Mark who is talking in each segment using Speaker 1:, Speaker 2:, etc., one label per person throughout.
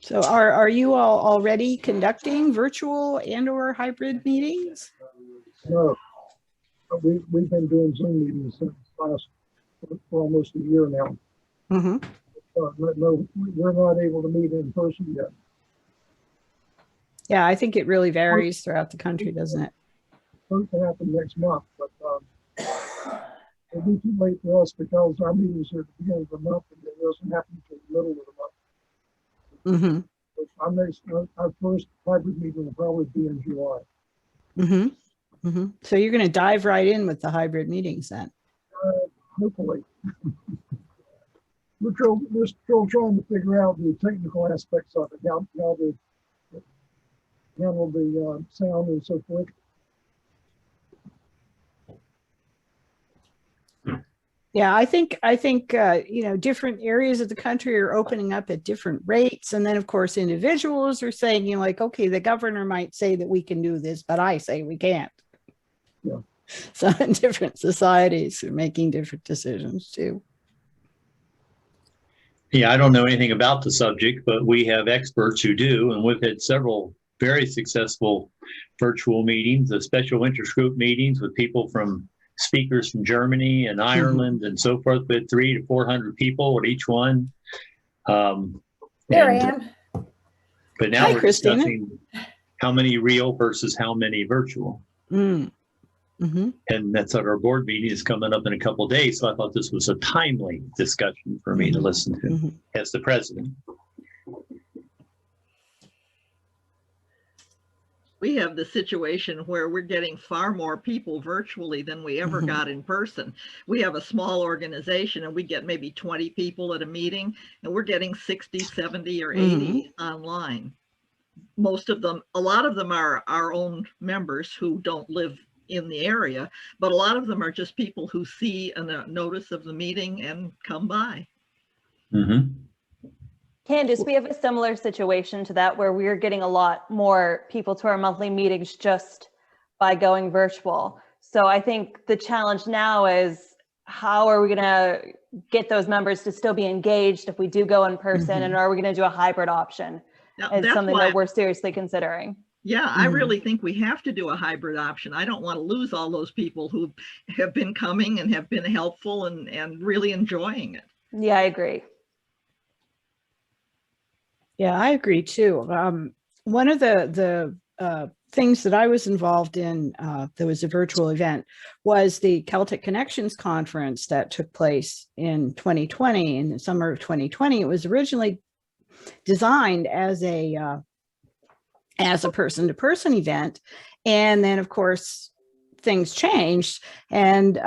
Speaker 1: So are you all already conducting virtual and or hybrid meetings?
Speaker 2: No, we've been doing Zoom meetings since for almost a year now.
Speaker 1: Mm-hmm.
Speaker 2: No, we're not able to meet in person yet.
Speaker 1: Yeah, I think it really varies throughout the country, doesn't it?
Speaker 2: It's supposed to happen next month, but it'll be too late for us because our meetings are at the beginning of the month and it doesn't happen until the middle of the month.
Speaker 1: Mm-hmm.
Speaker 2: Our first hybrid meeting will probably be in July.
Speaker 1: Mm-hmm. Mm-hmm. So you're going to dive right in with the hybrid meetings then?
Speaker 2: Hopefully. We're still trying to figure out the technical aspects of it, how to handle the sound and so forth.
Speaker 1: Yeah, I think different areas of the country are opening up at different rates, and then of course individuals are saying, like, okay, the governor might say that we can do this, but I say we can't.
Speaker 2: Yeah.
Speaker 1: So different societies are making different decisions too.
Speaker 3: Yeah, I don't know anything about the subject, but we have experts who do, and we've had several very successful virtual meetings, special interest group meetings with people speakers from Germany and Ireland and so forth, with 300 to 400 people at each one.
Speaker 4: There I am.
Speaker 3: But now
Speaker 1: Hi,
Speaker 3: we're
Speaker 1: Christina.
Speaker 3: discussing how many real versus how many virtual.
Speaker 1: Mm-hmm.
Speaker 3: And that's at our board meeting is coming up in a couple of days. So I thought this was a timely discussion for me to listen to as the president.
Speaker 5: We have the situation where we're getting far more people virtually than we ever got in person. We have a small organization and we get maybe 20 people at a meeting, and we're getting 60, 70, or 80 online. Most of them, a lot of them are our own members who don't live in the area, but a lot of them are just people who see a notice of the meeting and come by.
Speaker 6: Candace, we have a similar situation to that where we're getting a lot more people to our monthly meetings just by going virtual. So I think the challenge now is how are we going to get those members to still be engaged if we do go in person, and are we going to do a hybrid option? It's something that we're seriously considering.
Speaker 5: Yeah, I really think we have to do a hybrid option. I don't want to lose all those people who have been coming and have been helpful and really enjoying it.
Speaker 6: Yeah, I agree.
Speaker 1: Yeah, I agree too. One of the things that I was involved in, there was a virtual event, was the Celtic Connections Conference that took place in 2020, in the summer of 2020. It was originally designed as a person-to-person event, and then of course things changed, and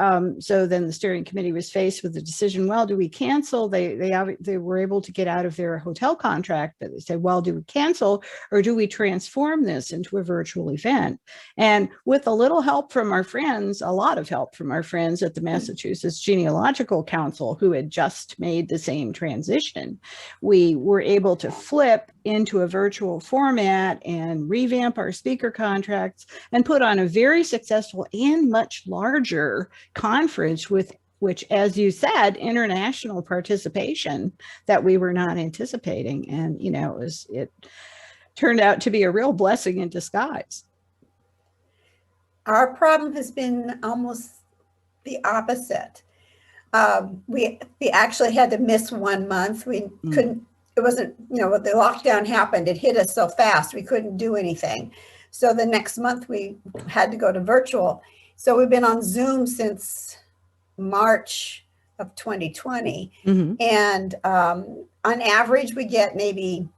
Speaker 1: so then the steering committee was faced with the decision, well, do we cancel? They were able to get out of their hotel contract, but they said, well, do we cancel or do we transform this into a virtual event? And with a little help from our friends, a lot of help from our friends at the Massachusetts Genealogical Council, who had just made the same transition, we were able to flip into a virtual format and revamp our speaker contracts and put on a very successful and much larger conference with which, as you said, international participation that we were not anticipating. And, it turned out to be a real blessing in disguise.
Speaker 4: Our problem has been almost the opposite. We actually had to miss 1 month. We couldn't, it wasn't, the lockdown happened, it hit us so fast, we couldn't do anything. So the next month we had to go to virtual. So we've been on Zoom since March of 2020. And on average, we get maybe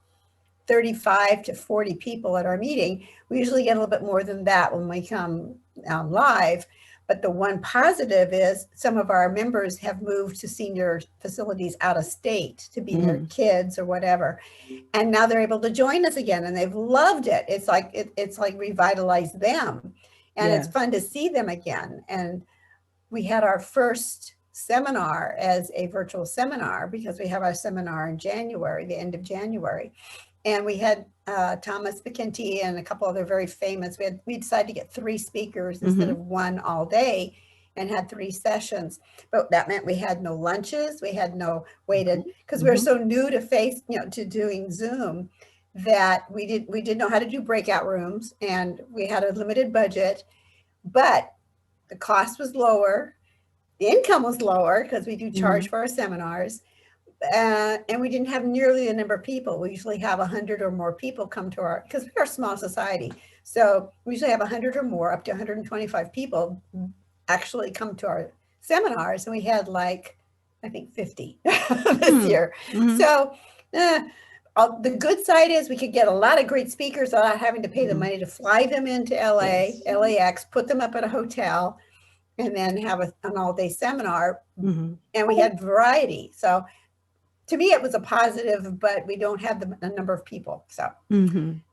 Speaker 4: 35 to 40 people at our meeting. We usually get a little bit more than that when we come live. But the one positive is some of our members have moved to senior facilities out of state to be their kids or whatever. And now they're able to join us again, and they've loved it. It's like revitalized them. And it's fun to see them again. And we had our first seminar as a virtual seminar because we have our seminar in January, the end of January. And we had Thomas McKenty and a couple other very famous. We decided to get 3 speakers instead of 1 all day, and had 3 sessions. But that meant we had no lunches, we had no waited, because we were so new to to doing Zoom. that we didn't know how to do breakout rooms, and we had a limited budget, but the cost was lower, the income was lower because we do charge for our seminars, and we didn't have nearly the number of people. We usually have 100 or more people come to our, because we're a small society, so we usually have 100 or more, up to 125 people actually come to our seminars, and we had like, I think 50 this year. So the good side is we could get a lot of great speakers without having to pay the money to fly them into LAX, put them up at a hotel, and then have an all-day seminar. And we had variety. So to me, it was a positive, but we don't have the number of people. So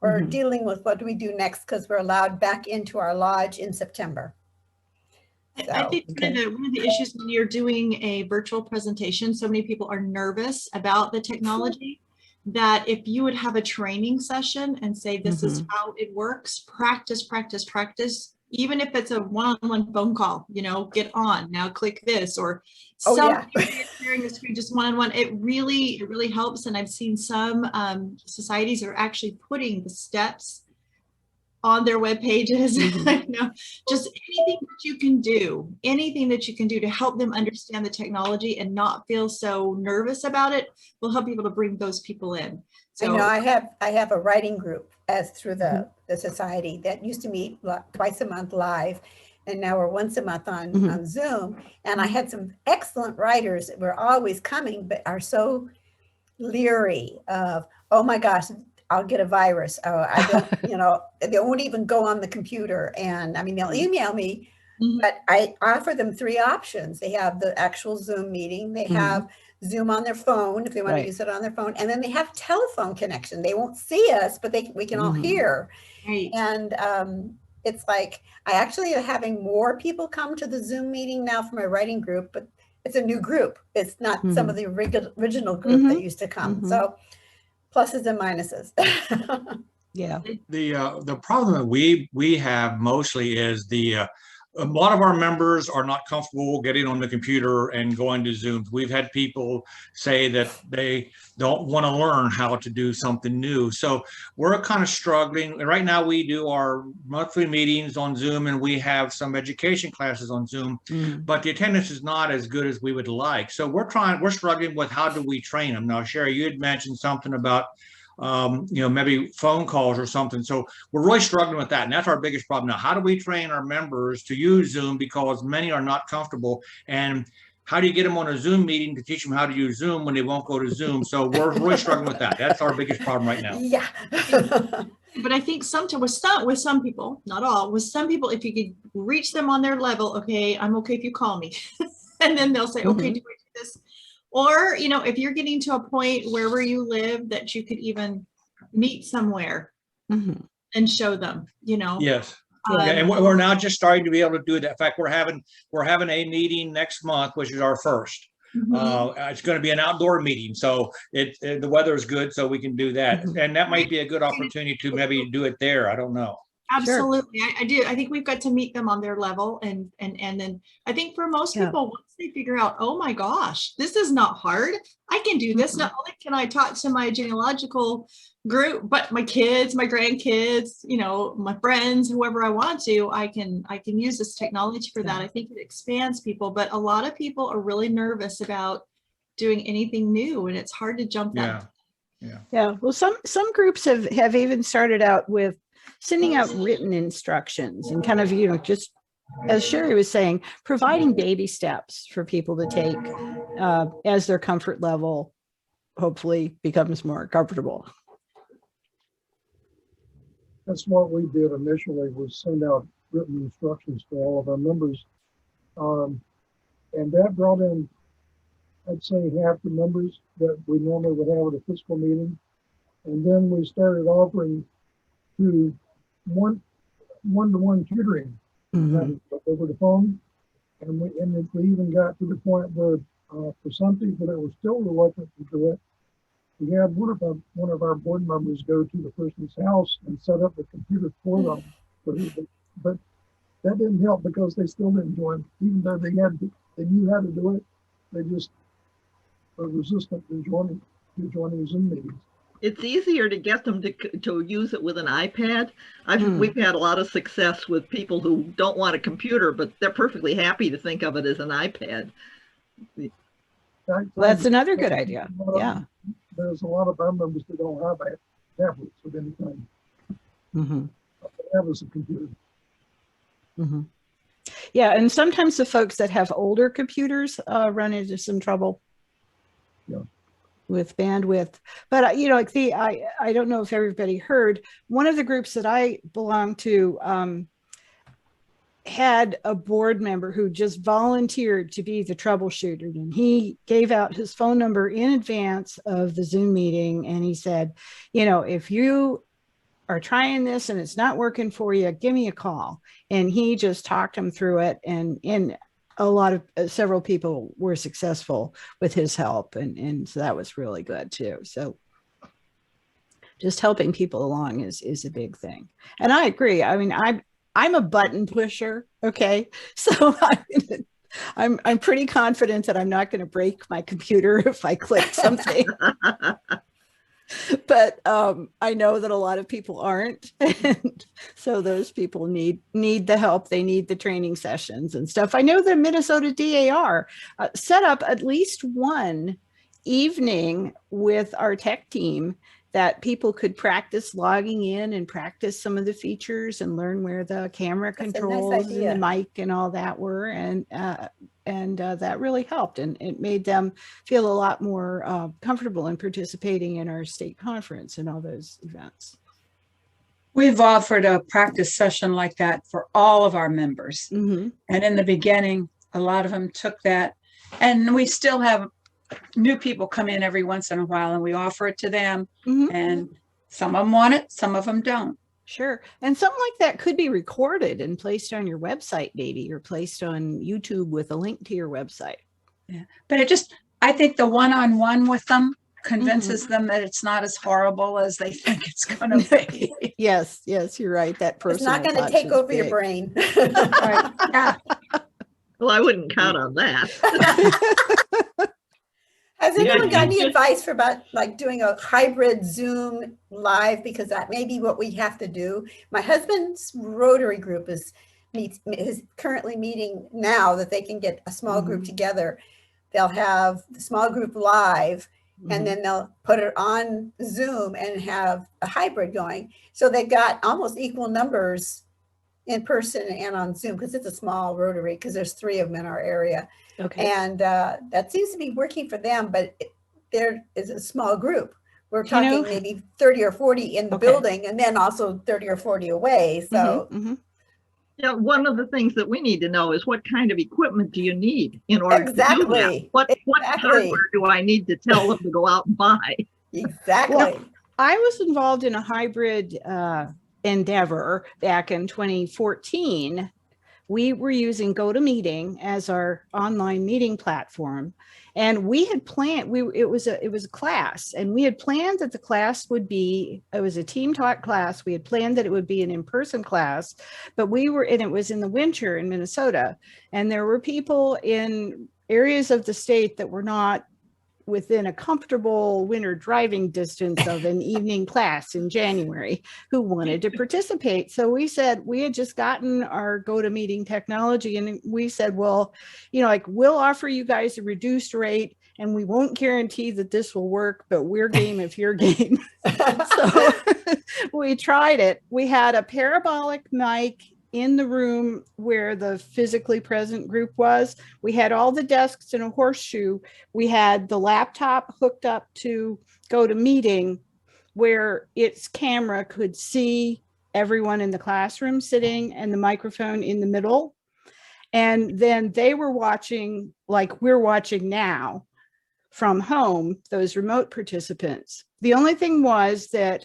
Speaker 4: we're dealing with what do we do next, because we're allowed back into our lodge in September.
Speaker 7: I think one of the issues when you're doing a virtual presentation, so many people are nervous about the technology, that if you would have a training session and say, this is how it works, practice, practice, practice, even if it's a one-on-one phone call, you know, get on, now click this, or sharing the screen just one-on-one, it really helps. And I've seen some societies are actually putting the steps on their web pages, you know, just anything that you can do to help them understand the technology and not feel so nervous about it will help people to bring those people in. So
Speaker 4: I have a writing group through the society that used to meet twice a month live, and now we're once a month on Zoom. And I had some excellent writers that were always coming, but are so leery of, oh my gosh, I'll get a virus. Oh, I don't, you know, they won't even go on the computer. And I mean, they'll email me, but I offer them 3 options. They have the actual Zoom meeting. They have Zoom on their phone if they want to use it on their phone. And then they have telephone connection. They won't see us, but we can all hear.
Speaker 7: Right.
Speaker 4: And it's like, I actually am having more people come to the Zoom meeting now for my writing group, but it's a new group. It's not some of the original group that used to come. So pluses and minuses.
Speaker 1: Yeah.
Speaker 8: The problem that we have mostly is a lot of our members are not comfortable getting on the computer and going to Zooms. We've had people say that they don't want to learn how to do something new. So we're kind of struggling. Right now we do our monthly meetings on Zoom, and we have some education classes on Zoom, but the attendance is not as good as we would like. So we're struggling with how do we train them. Now, Sherry, you had mentioned something about you know, maybe phone calls or something. So we're really struggling with that. And that's our biggest problem now. How do we train our members to use Zoom, because many are not comfortable? And how do you get them on a Zoom meeting to teach them how to use Zoom when they won't go to Zoom? So we're really struggling with that. That's our biggest problem right now.
Speaker 4: Yeah.
Speaker 7: But I think sometimes with some people, not all, with some people, if you could reach them on their level, okay, I'm okay if you call me. And then they'll say, okay, do I do this? Or, you know, if you're getting to a point wherever you live that you could even meet somewhere and show them, you know.
Speaker 8: Yes. And we're now just starting to be able to do that. In fact, we're having a meeting next month, which is our first. It's going to be an outdoor meeting, so the weather is good, so we can do that. And that might be a good opportunity to maybe do it there. I don't know.
Speaker 7: Absolutely. I do. I think we've got to meet them on their level. And then I think for most people, once they figure out, oh my gosh, this is not hard. I can do this. Not only can I talk to my genealogical group, but my kids, my grandkids, you know, my friends, whoever I want to, I can use this technology for that. I think it expands people, but a lot of people are really nervous about doing anything new, and it's hard to jump that.
Speaker 1: Yeah. Well, some groups have even started out with sending out written instructions and kind of, you know, just as Sherry was saying, providing baby steps for people to take as their comfort level hopefully becomes more comfortable.
Speaker 2: That's what we did initially, was send out written instructions to all of our members. And that brought in, I'd say, half the members that we normally would have at a physical meeting. And then we started offering to one-to-one tutoring over the phone. And we even got to the point where for some people that were still reluctant to do it, we had one of our board members go to the person's house and set up the computer for them. But that didn't help, because they still didn't join, even though they knew how to do it. They just were resistant to joining Zoom meetings.
Speaker 5: It's easier to get them to use it with an iPad.
Speaker 1: Hmm.
Speaker 5: We've had a lot of success with people who don't want a computer, but they're perfectly happy to think of it as an iPad.
Speaker 1: That's another good idea. Yeah.
Speaker 2: There's a lot of our members that don't have tablets of any kind.
Speaker 1: Mm-hmm.
Speaker 2: They have us a computer.
Speaker 1: Mm-hmm. Yeah, and sometimes the folks that have older computers run into some trouble.
Speaker 2: Yeah.
Speaker 1: With bandwidth. But you know, like I don't know if everybody heard, one of the groups that I belong to had a board member who just volunteered to be the troubleshooter, and he gave out his phone number in advance of the Zoom meeting, and he said, you know, if you are trying this and it's not working for you, give me a call. And he just talked them through it, and a lot of several people were successful with his help, and so that was really good too. So just helping people along is a big thing. And I agree. I mean, I'm a button pusher. Okay, so I'm pretty confident that I'm not going to break my computer if I click something. But I know that a lot of people aren't, and so those people need the help. They need the training sessions and stuff. I know the Minnesota DAR set up at least one evening with our tech team that people could practice logging in and practice some of the features and learn where the camera controls and the mic and all that were, and that really helped, and it made them feel a lot more comfortable in participating in our state conference and all those events.
Speaker 9: We've offered a practice session like that for all of our members.
Speaker 1: Mm-hmm.
Speaker 9: And in the beginning, a lot of them took that, and we still have new people come in every once in a while, and we offer it to them.
Speaker 1: Mm-hmm.
Speaker 9: And some of them want it, some of them don't.
Speaker 1: Sure. And something like that could be recorded and placed on your website, maybe, or placed on YouTube with a link to your website.
Speaker 9: Yeah. But I think the one-on-one with them convinces them that it's not as horrible as they think it's going to be.
Speaker 1: Yes, you're right. That person.
Speaker 4: It's not going to take over your brain.
Speaker 9: Right. Yeah.
Speaker 5: Well, I wouldn't count on that.
Speaker 4: Has anyone got any advice for about like doing a hybrid Zoom live? Because that may be what we have to do. My husband's Rotary group is currently meeting now that they can get a small group together. They'll have the small group live, and then they'll put it on Zoom and have a hybrid going. So they've got almost equal numbers in person and on Zoom, because it's a small Rotary, because there's 3 of them in our area.
Speaker 1: Okay.
Speaker 4: And that seems to be working for them, but there is a small group. We're talking maybe 30 or 40 in the building, and then also 30 or 40 away. So
Speaker 5: yeah, one of the things that we need to know is what kind of equipment do you need in order to do that? What hardware do I need to tell them to go out and buy?
Speaker 4: Exactly.
Speaker 1: Well, I was involved in a hybrid endeavor back in 2014. We were using GoToMeeting as our online meeting platform, and we had planned. It was a class, and we had planned that the class would be. It was a team taught class. We had planned that it would be an in-person class, but it was in the winter in Minnesota, and there were people in areas of the state that were not within a comfortable winter driving distance of an evening class in January who wanted to participate. So we said, we had just gotten our GoToMeeting technology, and we said, well, we'll offer you guys a reduced rate, and we won't guarantee that this will work, but we're game if you're game. So we tried it. We had a parabolic mic in the room where the physically present group was. We had all the desks in a horseshoe. We had the laptop hooked up to GoToMeeting, where its camera could see everyone in the classroom sitting, and the microphone in the middle. And then they were watching, like we're watching now from home, those remote participants. The only thing was that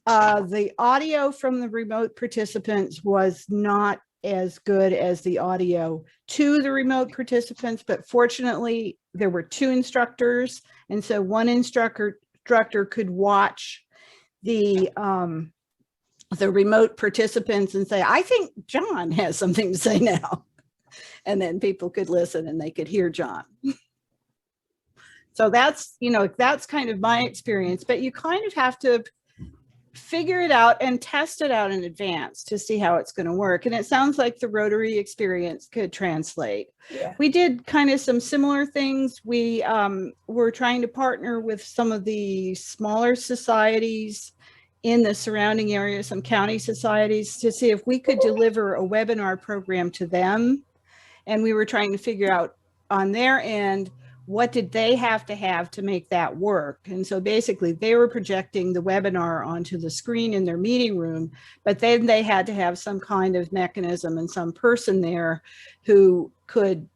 Speaker 1: the audio from the remote participants was not as good as the audio to the remote participants, but fortunately there were 2 instructors, and so one instructor could watch the remote participants and say, I think John has something to say now, and then people could listen and they could hear John. So that's, you know, that's kind of my experience, but you kind of have to figure it out and test it out in advance to see how it's going to work. And it sounds like the Rotary experience could translate.
Speaker 4: Yeah.
Speaker 1: We did kind of some similar things. We were trying to partner with some of the smaller societies in the surrounding area, some county societies, to see if we could deliver a webinar program to them. And we were trying to figure out on their end, what did they have to make that work? And so basically they were projecting the webinar onto the screen in their meeting room, but then they had to have some kind of mechanism and some person there who could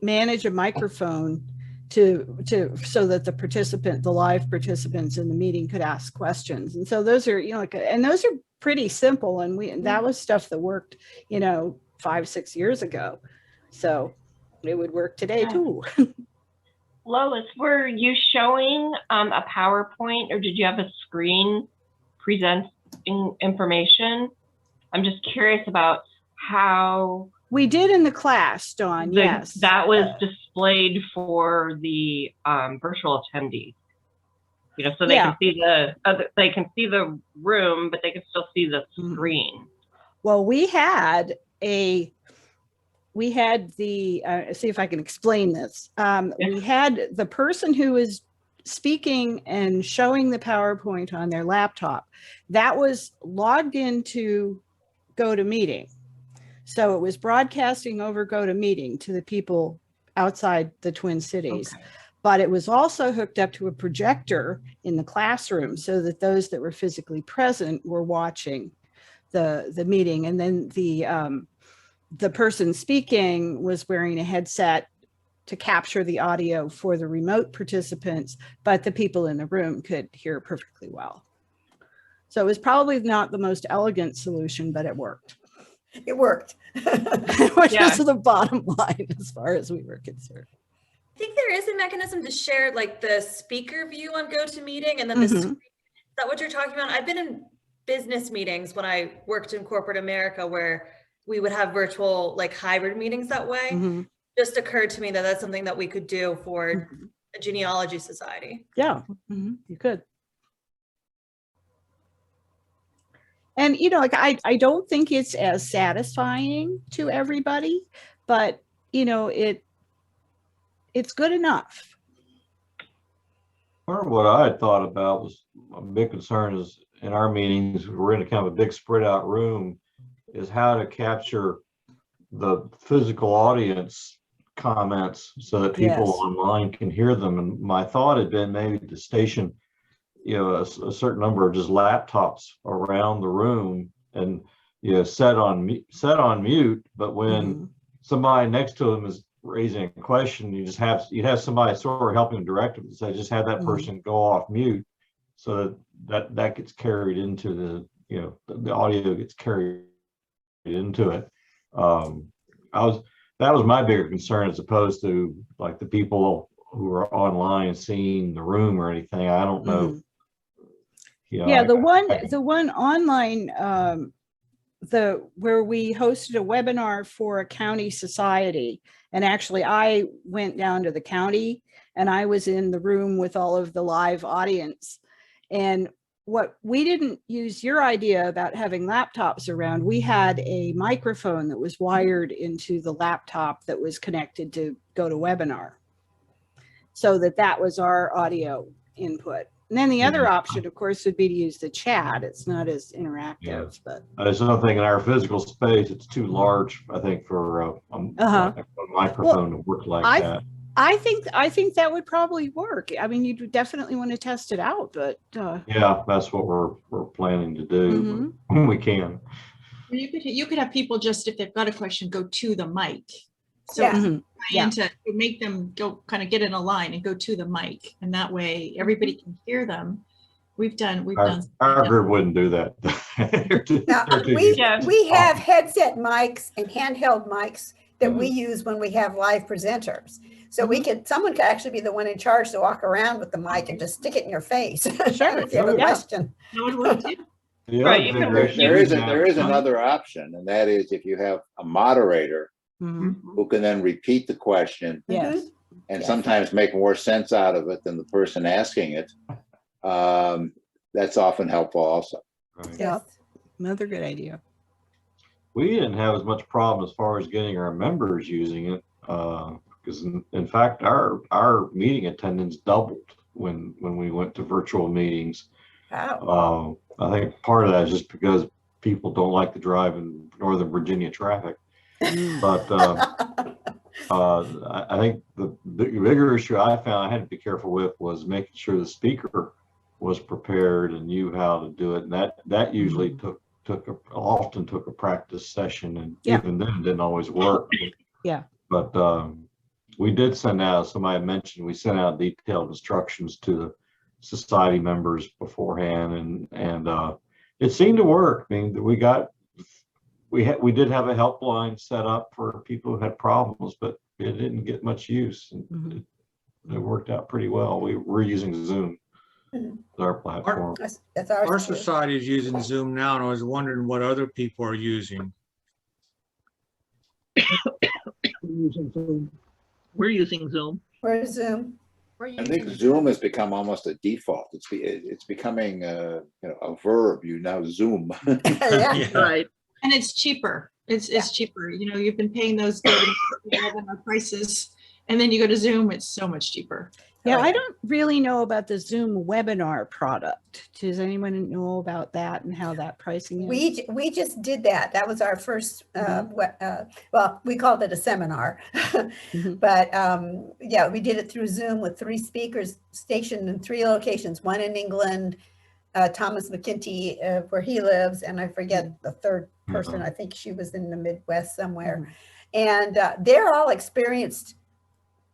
Speaker 1: manage a microphone so that the live participants in the meeting could ask questions. And so those are, you know, and those are pretty simple. And that was stuff that worked, you know, 5-6 years ago. So it would work today too.
Speaker 10: Lois, were you showing a PowerPoint, or did you have a screen presenting information? I'm just curious about how
Speaker 1: we did in the class, Dawn. Yes,
Speaker 10: that was displayed for the virtual attendees. You know, so they can see they can see the room, but they can still see the screen.
Speaker 1: Well, we had the, see if I can explain this. We had the person who was speaking and showing the PowerPoint on their laptop. That was logged into GoToMeeting. So it was broadcasting over GoToMeeting to the people outside the Twin Cities. Okay. But it was also hooked up to a projector in the classroom so that those that were physically present were watching the meeting. And then the person speaking was wearing a headset to capture the audio for the remote participants, but the people in the room could hear perfectly well. So it was probably not the most elegant solution, but it worked.
Speaker 4: It worked.
Speaker 1: Which was the bottom line as far as we were concerned.
Speaker 11: I think there is a mechanism to share like the speaker view on GoToMeeting and then the screen. Is that what you're talking about? I've been in business meetings when I worked in corporate America where we would have virtual like hybrid meetings that way. Just occurred to me that that's something that we could do for a genealogy society.
Speaker 1: Yeah, you could. And, you know, like I don't think it's as satisfying to everybody, but, you know, it's good enough.
Speaker 12: Part of what I had thought about was a big concern is in our meetings, we're in a kind of a big spread out room, is how to capture the physical audience comments so that people online can hear them. And my thought had been maybe to station, you know, a certain number of just laptops around the room and, you know, set on mute. But when somebody next to them is raising a question, you'd have somebody sort of helping them direct them. So just have that person go off mute so that gets carried into the, you know, the audio gets carried into it. That was my bigger concern as opposed to like the people who are online seeing the room or anything. I don't know. You know,
Speaker 1: yeah, the one online where we hosted a webinar for a county society, and actually I went down to the county and I was in the room with all of the live audience. And what we didn't use your idea about having laptops around, we had a microphone that was wired into the laptop that was connected to GoToWebinar, so that was our audio input. And then the other option, of course, would be to use the chat. It's not as interactive, but
Speaker 12: there's something in our physical space. It's too large, I think, for a microphone to work like that.
Speaker 1: I think that would probably work. I mean, you definitely want to test it out, but
Speaker 12: yeah, that's what we're planning to do when we can.
Speaker 7: You could have people just, if they've got a question, go to the mic. So to make them go kind of get in a line and go to the mic, and that way everybody can hear them. Our
Speaker 12: group wouldn't do that.
Speaker 4: We have headset mics and handheld mics that we use when we have live presenters. So someone could actually be the one in charge to walk around with the mic and just stick it in your face. Sure. If you have a question.
Speaker 10: Right.
Speaker 13: There is another option, and that is if you have a moderator who can then repeat the question and
Speaker 1: Yes.
Speaker 13: sometimes make more sense out of it than the person asking it. That's often helpful also.
Speaker 12: Right.
Speaker 1: Yeah. Another good idea.
Speaker 12: We didn't have as much problem as far as getting our members using it, because in fact, our meeting attendance doubled when we went to virtual meetings.
Speaker 4: Wow.
Speaker 12: I think part of that is just because people don't like to drive in Northern Virginia traffic. But I think the bigger issue I found I had to be careful with was making sure the speaker was prepared and knew how to do it, and that usually often took a practice session, and even then it didn't always work.
Speaker 1: Yeah.
Speaker 12: But we did send out, somebody mentioned, we sent out detailed instructions to the society members beforehand, and it seemed to work. I mean, we did have a helpline set up for people who had problems, but it didn't get much use. And it worked out pretty well. We're using Zoom as our platform.
Speaker 4: That's
Speaker 8: Our society is using Zoom now, and I was wondering what other people are using.
Speaker 5: We're using Zoom.
Speaker 4: We're Zoom.
Speaker 13: I think Zoom has become almost a default. It's becoming a verb. You now Zoom.
Speaker 4: Yeah.
Speaker 5: Right.
Speaker 7: And it's cheaper. It's cheaper. You know, you've been paying those webinar prices, and then you go to Zoom, it's so much cheaper.
Speaker 1: Yeah, I don't really know about the Zoom webinar product. Does anyone know about that and how that pricing is?
Speaker 4: We just did that. That was our first, well, we called it a seminar, but yeah, we did it through Zoom with 3 speakers stationed in 3 locations, one in England, Thomas McKinty, where he lives, and I forget the third person. I think she was in the Midwest somewhere. And they're all experienced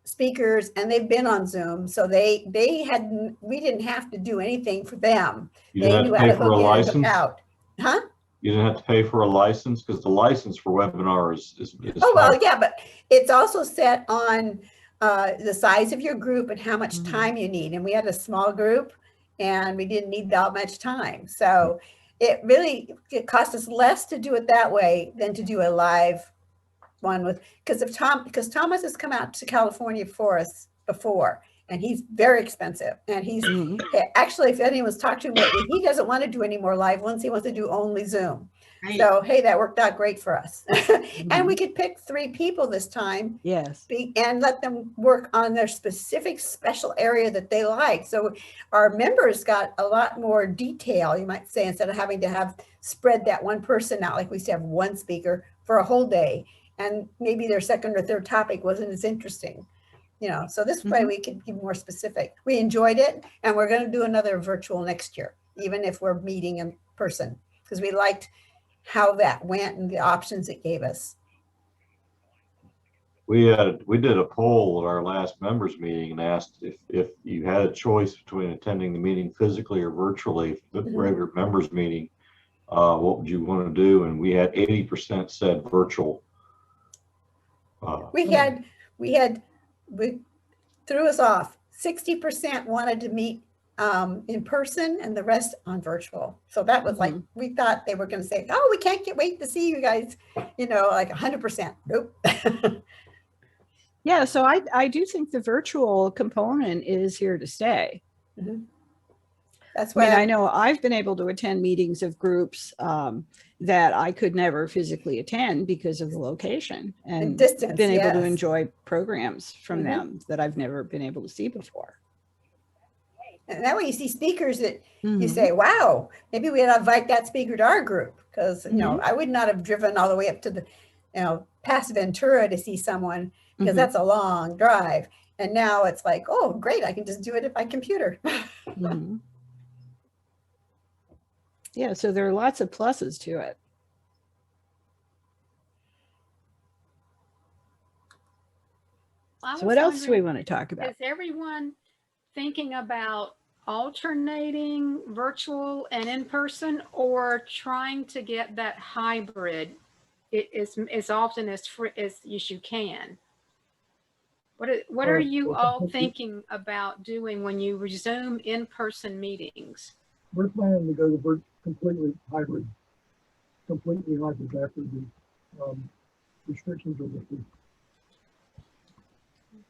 Speaker 4: speakers, and they've been on Zoom, so we didn't have to do anything for them.
Speaker 12: You
Speaker 4: They
Speaker 12: didn't
Speaker 4: knew
Speaker 12: have
Speaker 4: how
Speaker 12: to
Speaker 4: to
Speaker 12: pay for a
Speaker 4: hook in and hook
Speaker 12: license?
Speaker 4: out. Huh?
Speaker 12: You didn't have to pay for a license, because the license for webinar is
Speaker 4: Oh, well,
Speaker 12: high.
Speaker 4: yeah, but it's also set on the size of your group and how much time you need. And we had a small group, and we didn't need that much time. So it cost us less to do it that way than to do a live one because Thomas has come out to California for us before, and he's very expensive. And he's actually, if anyone's talked to him lately, he doesn't want to do any more live ones. He wants to do only Zoom.
Speaker 7: Right.
Speaker 4: So, hey, that worked out great for us. And we could pick 3 people this time.
Speaker 1: Yes.
Speaker 4: And let them work on their specific special area that they like. So our members got a lot more detail, you might say, instead of having to spread that one person out, like we used to have one speaker for a whole day. And maybe their second or third topic wasn't as interesting. So this way we could be more specific. We enjoyed it, and we're going to do another virtual next year, even if we're meeting in person, because we liked how that went and the options it gave us.
Speaker 12: We did a poll at our last members meeting and asked if you had a choice between attending the meeting physically or virtually, the regular members meeting, what would you want to do? And we had 80% said virtual.
Speaker 4: We threw us off. 60% wanted to meet in person, and the rest on virtual. So that was like, we thought they were going to say, oh, we can't wait to see you guys, like 100%. Nope.
Speaker 1: Yeah, so I do think the virtual component is here to stay.
Speaker 4: That's why
Speaker 1: I know I've been able to attend meetings of groups that I could never physically attend because of the location, and
Speaker 4: distance,
Speaker 1: been able to enjoy programs from them that I've never been able to see before.
Speaker 4: And that way you see speakers that you say, wow, maybe we ought to invite that speaker to our group, because I would not have driven all the way up to the past Ventura to see someone, because that's a long drive. And now it's like, oh, great, I can just do it at my computer.
Speaker 1: Yeah, so there are lots of pluses to it. So what else do we want to talk about?
Speaker 14: Is everyone thinking about alternating virtual and in person, or trying to get that hybrid as often as you can? What are you all thinking about doing when you resume in-person meetings?
Speaker 2: We're planning to go to completely hybrid after the restrictions are lifted.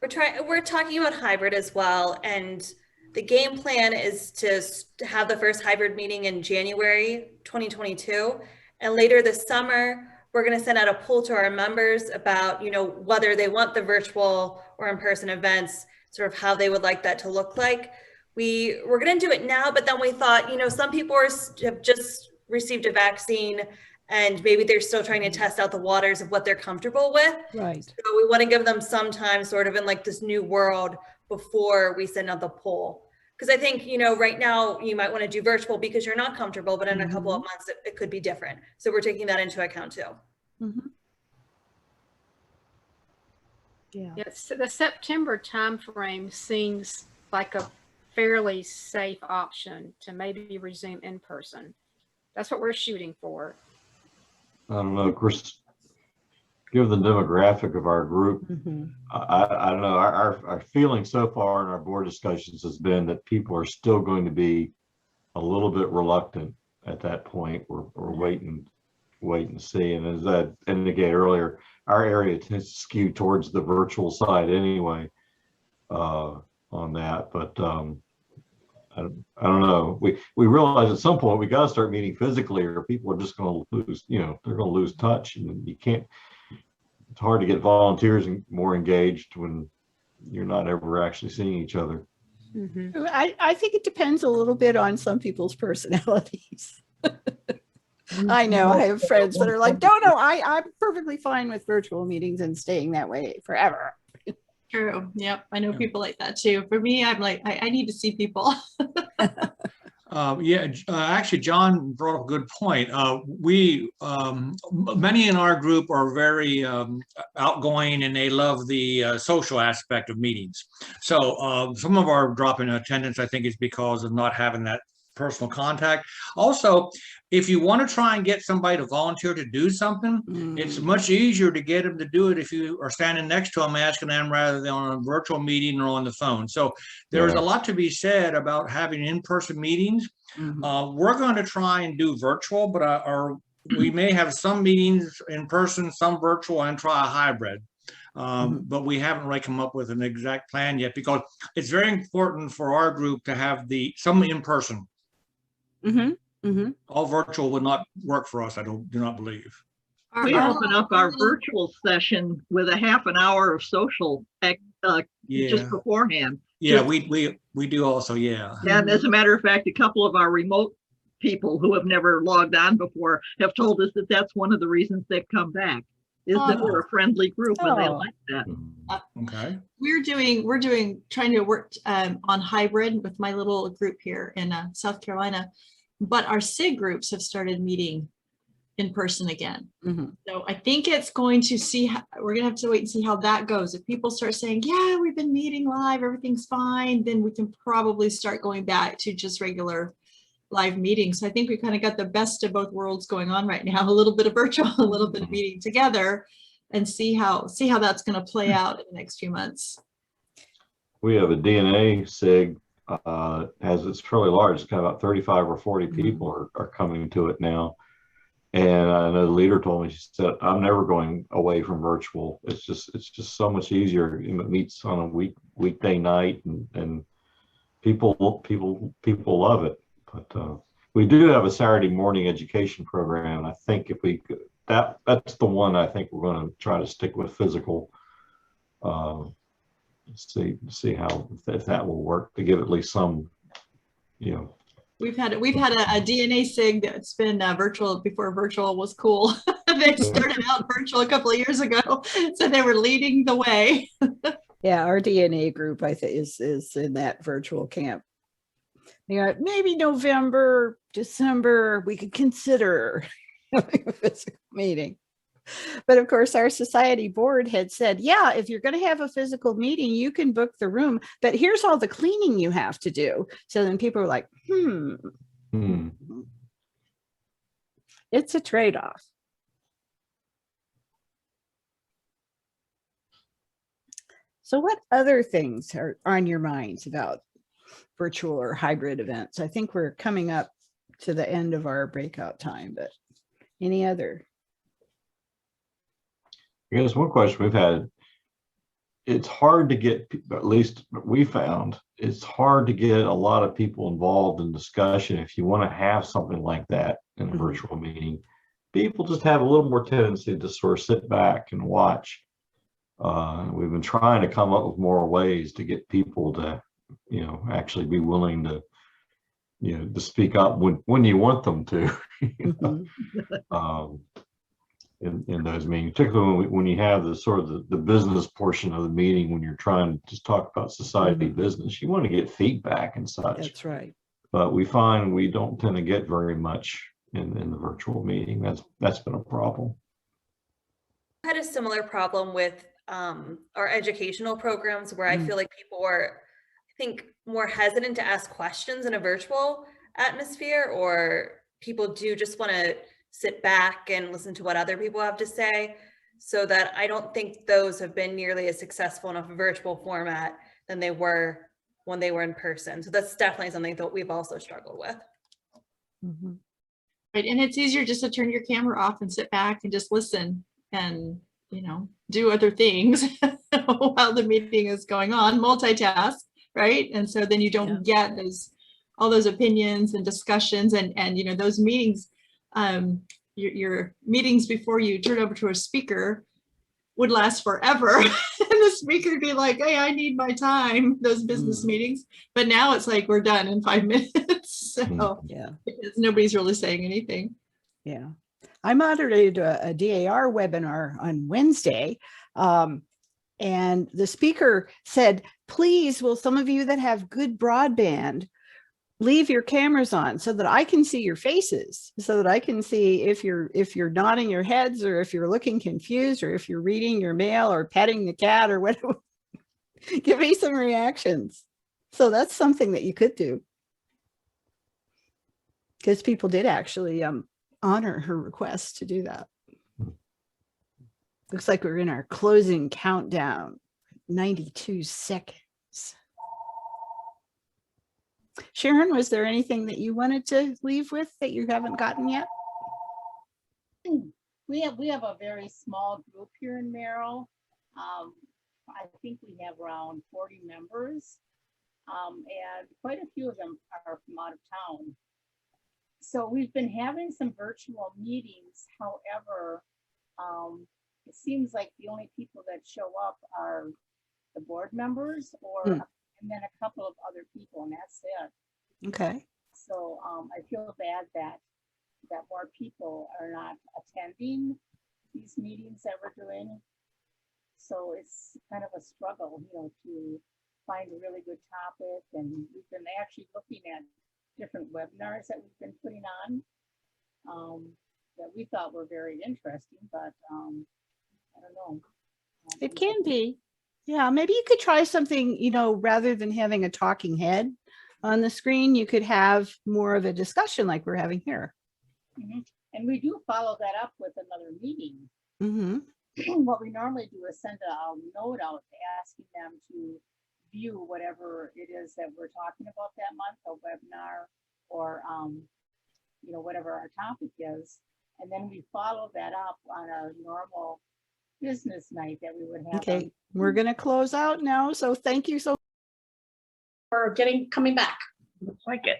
Speaker 11: We're talking about hybrid as well, and the game plan is to have the first hybrid meeting in January 2022, and later this summer we're going to send out a poll to our members about, you know, whether they want the virtual or in-person events, sort of how they would like that to look like. We're going to do it now, but then we thought, you know, some people have just received a vaccine and maybe they're still trying to test out the waters of what they're comfortable with.
Speaker 1: Right.
Speaker 11: So we want to give them some time sort of in like this new world before we send out the poll. Because I think, you know, right now you might want to do virtual because you're not comfortable, but in a couple of months it could be different. So we're taking that into account too.
Speaker 1: Yeah.
Speaker 14: Yes, the September timeframe seems like a fairly safe option to maybe resume in person. That's what we're shooting for.
Speaker 12: I don't know, Chris, given the demographic of our group, I don't know, our feeling so far in our board discussions has been that people are still going to be a little bit reluctant at that point. We're waiting to see. And as I indicated earlier, our area tends to skew towards the virtual side anyway on that. But I don't know. We realize at some point we got to start meeting physically, or people are just going to lose, you know, they're going to lose touch, and you can't. It's hard to get volunteers more engaged when you're not ever actually seeing each other.
Speaker 1: I think it depends a little bit on some people's personalities. I know I have friends that are like, no, I'm perfectly fine with virtual meetings and staying that way forever.
Speaker 7: True. Yep. I know people like that too. For me, I'm like, I need to see people.
Speaker 8: Actually, John brought up a good point. Many in our group are very outgoing, and they love the social aspect of meetings. So some of our drop in attendance, I think, is because of not having that personal contact. Also, if you want to try and get somebody to volunteer to do something, it's much easier to get them to do it if you are standing next to them asking them rather than on a virtual meeting or on the phone. So there's a lot to be said about having in-person meetings. We're going to try and do virtual, but we may have some meetings in person, some virtual, and try a hybrid. But we haven't really come up with an exact plan yet, because it's very important for our group to have some in-person. All virtual would not work for us, I do not believe.
Speaker 5: We open up our virtual session with a half an hour of social just beforehand.
Speaker 8: Yeah, we do also, yeah.
Speaker 5: And as a matter of fact, a couple of our remote people who have never logged on before have told us that that's one of the reasons they've come back, is that we're a friendly group and they like that.
Speaker 8: Okay.
Speaker 7: We're trying to work on hybrid with my little group here in South Carolina, but our SIG groups have started meeting in person again. So I think it's going to we're gonna have to wait and see how that goes. If people start saying, yeah, we've been meeting live, everything's fine, then we can probably start going back to just regular live meetings. So I think we kind of got the best of both worlds going on right now, a little bit of virtual, a little bit of meeting together, and see how that's going to play out in the next few months.
Speaker 12: We have a DNA SIG, it's fairly large. It's got about 35 or 40 people are coming to it now. And I know the leader told me, she said, I'm never going away from virtual. It's just so much easier. It meets on a weekday night, and people love it. But we do have a Saturday morning education program. I think if we could, that's the one I think we're going to try to stick with physical. See how if that will work, to give at least some, you know.
Speaker 7: We've had a DNA SIG that's been virtual before virtual was cool. They started out virtual a couple of years ago, so they were leading the way.
Speaker 1: Yeah, our DNA group, I think, is in that virtual camp. Yeah, maybe November, December, we could consider having a physical meeting. But of course, our society board had said, yeah, if you're going to have a physical meeting, you can book the room, but here's all the cleaning you have to do. So then people were like, It's a trade-off. So what other things are on your minds about virtual or hybrid events? I think we're coming up to the end of our breakout time, but any other?
Speaker 12: I guess one question we've had it's hard to get, at least we found, it's hard to get a lot of people involved in discussion if you want to have something like that in a virtual meeting. People just have a little more tendency to sort of sit back and watch. We've been trying to come up with more ways to get people to, you know, actually be willing to, you know, to speak up when you want them to, you know, in those meetings, particularly when you have the sort of the business portion of the meeting, when you're trying to just talk about society business, you want to get feedback and such.
Speaker 1: That's right.
Speaker 12: But we find we don't tend to get very much in the virtual meeting. That's been a problem.
Speaker 11: I had a similar problem with our educational programs where I feel like people were, I think, more hesitant to ask questions in a virtual atmosphere, or people do just want to sit back and listen to what other people have to say. So that I don't think those have been nearly as successful in a virtual format than they were when they were in person. So that's definitely something that we've also struggled with.
Speaker 7: Right, and it's easier just to turn your camera off and sit back and just listen and, you know, do other things while the meeting is going on, multitask, right? And so then you don't get all those opinions and discussions and you know, those meetings, your meetings before you turn over to a speaker would last forever. And the speaker would be like, hey, I need my time, those business meetings. But now it's like, we're done in 5 minutes. So because nobody's really saying anything.
Speaker 1: Yeah. I moderated a DAR webinar on Wednesday. And the speaker said, please, will some of you that have good broadband leave your cameras on so that I can see your faces, so that I can see if you're nodding your heads, or if you're looking confused, or if you're reading your mail or petting the cat or whatever. Give me some reactions. So that's something that you could do, because people did actually honor her request to do that. Looks like we're in our closing countdown, 92 seconds. Sharon, was there anything that you wanted to leave with that you haven't gotten yet?
Speaker 15: We have a very small group here in Merrill. I think we have around 40 members, and quite a few of them are from out of town. So we've been having some virtual meetings. However, it seems like the only people that show up are the board members, and then a couple of other people, and that's it.
Speaker 1: Okay.
Speaker 15: So I feel bad that more people are not attending these meetings that we're doing. So it's kind of a struggle, you know, to find a really good topic. And we've been actually looking at different webinars that we've been putting on that we thought were very interesting, but I don't know.
Speaker 1: It can be. Yeah, maybe you could try something, you know, rather than having a talking head on the screen, you could have more of a discussion like we're having here.
Speaker 15: And we do follow that up with another meeting. What we normally do is send a note out asking them to view whatever it is that we're talking about that month, a webinar, or you know, whatever our topic is. And then we follow that up on a normal business night that we would have.
Speaker 1: Okay, we're going to close out now. So thank you so much
Speaker 14: for coming back.
Speaker 10: Looks like it.